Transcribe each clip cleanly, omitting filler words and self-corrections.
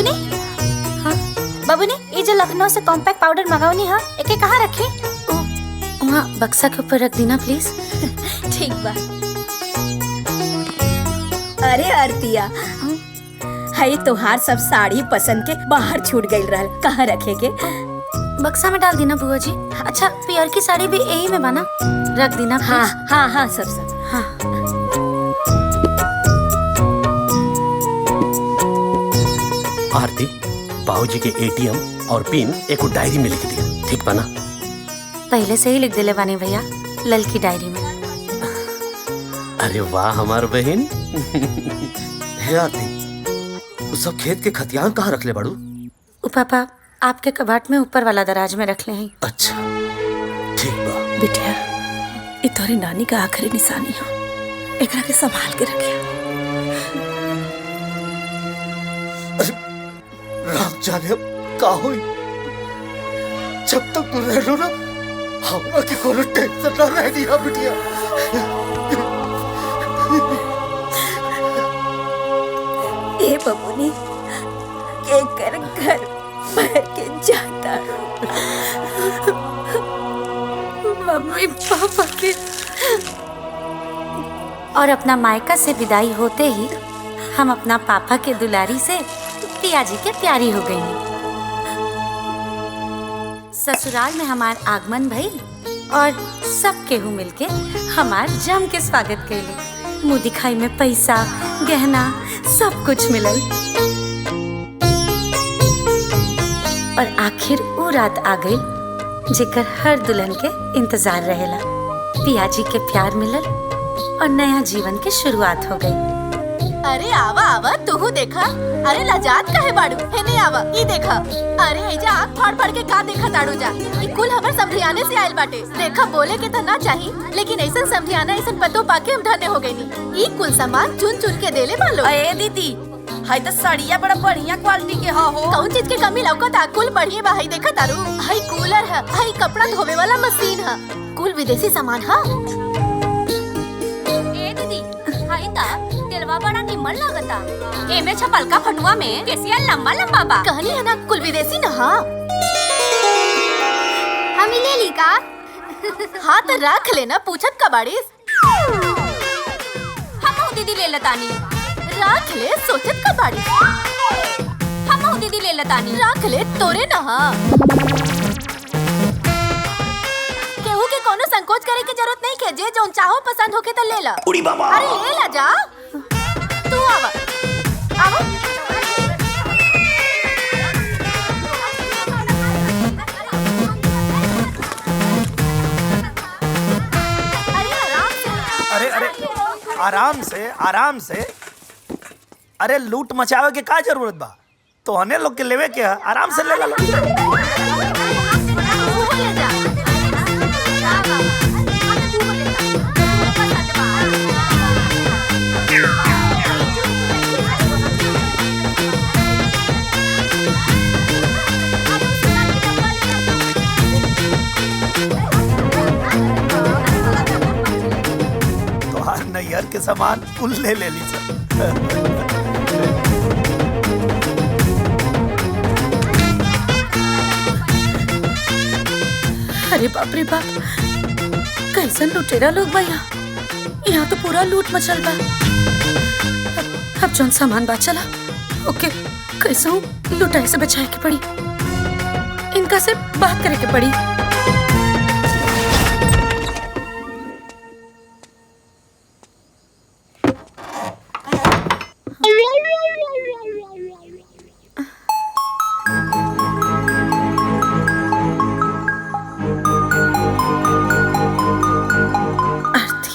बबुनी, हाँ बबुनी, ये जो लखनऊ से कॉम्पैक्ट पाउडर मंगावनी है, एके कहाँ रखी? वहाँ बक्सा के ऊपर रख देना प्लीज। ठीक बा। अरे आरतिया, हाय तोहार सब साड़ी पसंद के बाहर छूट गई रहल, कहाँ रखे के? बक्सा में डाल देना बुआ जी। अच्छा पियर की साड़ी भी यही में बना रख देना। हाँ हाँ हाँ सब हाँ। आरती, बाबूजी के एटीएम और पिन एक डायरी में लिख दिया, ठीक बना? पहले से ही लिख दिले बानी भैया, लल की डायरी में। अरे वाह हमार बहन। हे आरती, उस सब खेत के खतियान कहाँ रख ले बाड़ू? पापा आपके कबाट में ऊपर वाला दराज में रख ले हैं। अच्छा ठीक बा। बिटिया, ये तोरी नानी का आखिरी निशानी है, एकरा के संभाल के रखिया। राम जाने का होई, जब तक तू रह लो ना हमरा के कोनो टेंशन ना रह दिया बिटिया। ए बबुनी, के कर घर भर के जाता मम्मी पापा के। और अपना मायका से विदाई होते ही हम अपना पापा के दुलारी से पियाजी के प्यारी हो गई। ससुराल में हमार आगमन भई और सब केहू मिलके हमार जम के स्वागत कैले। मुँह दिखाई में पैसा गहना सब कुछ मिलल। और आखिर वो रात आ गई जेकर हर दुल्हन के इंतजार रहेला। पियाजी के प्यार मिलल और नया जीवन की शुरुआत हो गई। अरे आवा आवा, तू देखा। अरे लाजात काहे बाड़ू? हे नहीं आवा, ई देखा। अरे एजा आँख फाड़ फाड़ के का देखा ताड़ू जा? ई कुल हमर समझियाने से आयल बाटे। देखा बोले के त ना चाही, लेकिन ऐसा समझियाना ऐसा पतो पाके हम धन्य हो गई। ई कुल सामान चुन चुन के देले बालो। अरे दीदी, हाय तो साड़िया बड़ा बढ़िया क्वालिटी के हो। कौन चीज के कमी लौकता? कुल बढ़िया बा। हाय देखा तारू, हाय कूलर है, हाय कपड़ा धोवे वाला मशीन है, कुल विदेशी सामान है। ए दीदी, हाय ता तेलवा बड़ा निमन लागता। एमे छपलका फटुआ में केसिया लंबा लंबा बा। कहनी है ना कुल विदेशी ना। हाँ हम ले ली का? हाँ तो रख लेना, पूछत का बाड़ीस। हम दीदी ले लतानी। रख ले, सोचत का बाड़ीस। हम दीदी ले लतानी। रख ले, तोरे ना। केहू के कोनो संकोच करे की जरूरत नहीं के, जे जोन चाहो पसंद होके तो ले ला। उड़ी बाबा। अरे ले ला जा। तू आवा आवा। अरे अरे आराम से आराम से। अरे लूट मचावे के का जरूरत बा? तो हने लोग के लेवे के है, आराम से ले ला। तोहार नैयर के सामान कुल ले ली सर। अरे बाप रे बाप, कैसन लुटेरा लोग बा यहाँ। यहाँ तो पूरा लूट मचल बा। अब जौन सामान बचला ओके कैसे लुटाई से बचाए के पड़ी। इनका से बात करे के पड़ी।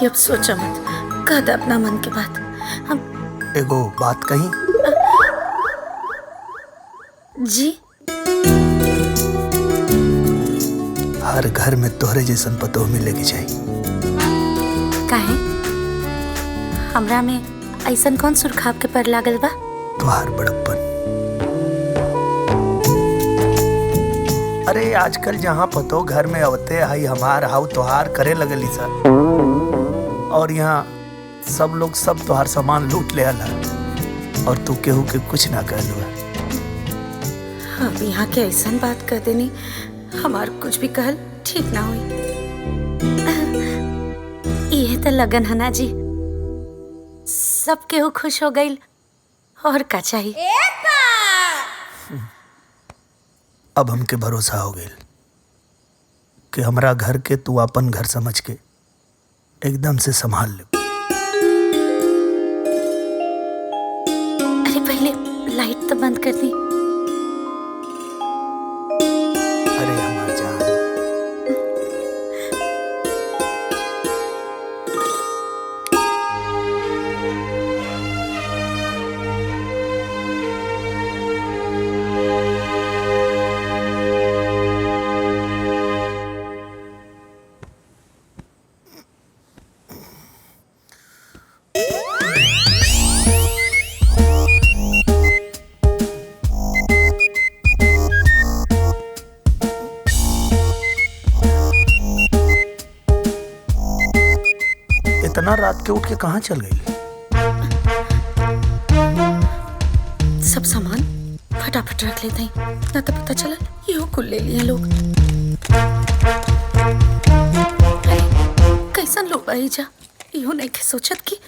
अब सोचा मत, कह दे अपना मन की बात। हम एगो बात कही जी। हर घर में तोहरे जैसन पतो मिलेगी चाहिए। काहे? हमरा में ऐसन कौन सुरखाव के पर लागल बा? तोहार बड़प्पन। अरे आजकल जहाँ पतो घर में अवते हाई हमार हाउ तोहार करे लगली सर, और यहाँ सब लोग सब तोहार सामान लूट ले आला और तू केहू के कुछ ना कहलू है। अब यहाँ के ऐसा बात कर देनी हमार कुछ भी कहल ठीक ना हुई। ये तो लगन है ना जी, सब केहू खुश हो गई और का चाहिए। अब हमके भरोसा हो गई कि हमरा घर के तू अपन घर समझ के एकदम से संभाल ले। अरे पहले लाइट तो बंद कर दी। अरे हमार जान, इतना रात के उठ के कहाँ चल गई? सब सामान फटाफट रख लेते हैं, ना तो पता चला यो कुल ले लिए लोग। अरे कैसन लोग आई जा, यो नहीं के सोचत कि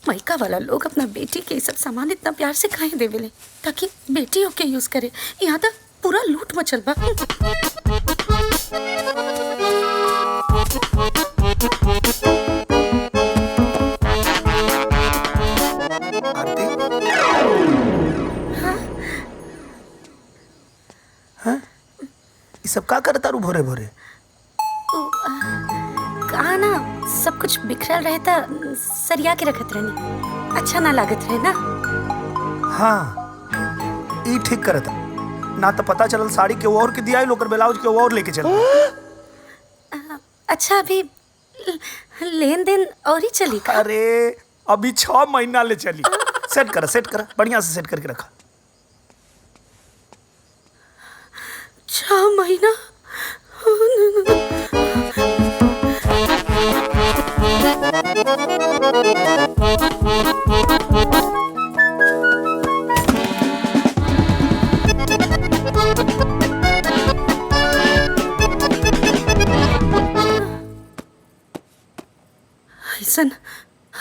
मायका वाला लोग अपना बेटी के सब सामान इतना प्यार से काहे देवेले ताकि बेटी ओके यूज करे। यहाँ तक पूरा लूट मचल बा। आरती, हाँ? ये सब का करता रू भोरे भोरे? कहा ना सब कुछ बिखरल रहे था, सरिया के रखत रहनी, अच्छा ना लागत रहे ना। हाँ, ये ठीक करता ना तो पता चलल साड़ी के और के दिया लोकर ब्लाउज के और लेके चल। अच्छा अभी लेन देन और ही चली का? अरे अभी 6 महीना ले चली। सेट कर बढ़िया से सेट करके रखा। 6 महीना?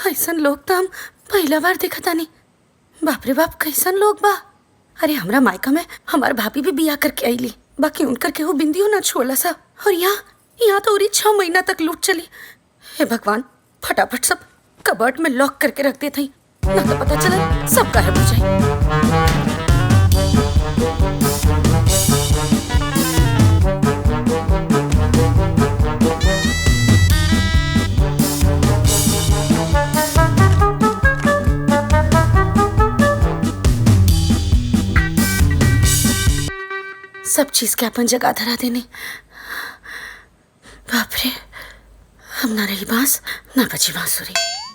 ऐसन लोग तो हम पहला बार देखा तानी। बाप रे बाप, कैसन लोग बा। अरे हमरा मायका में हमार भाभी भी बिया करके आईली, बाकी उनकर केहू बिंदियो ना छोला सा। और यहाँ तो और 6 महीना तक लूट चली। हे भगवान, फटाफट सब कबर्ड में लॉक करके रख देते हैं, ना तो पता चला सब गायब हो जाए। सब चीज के अपन जगह धरा देने। बाप रे, हम ना रही बांस ना बची बांसुरी।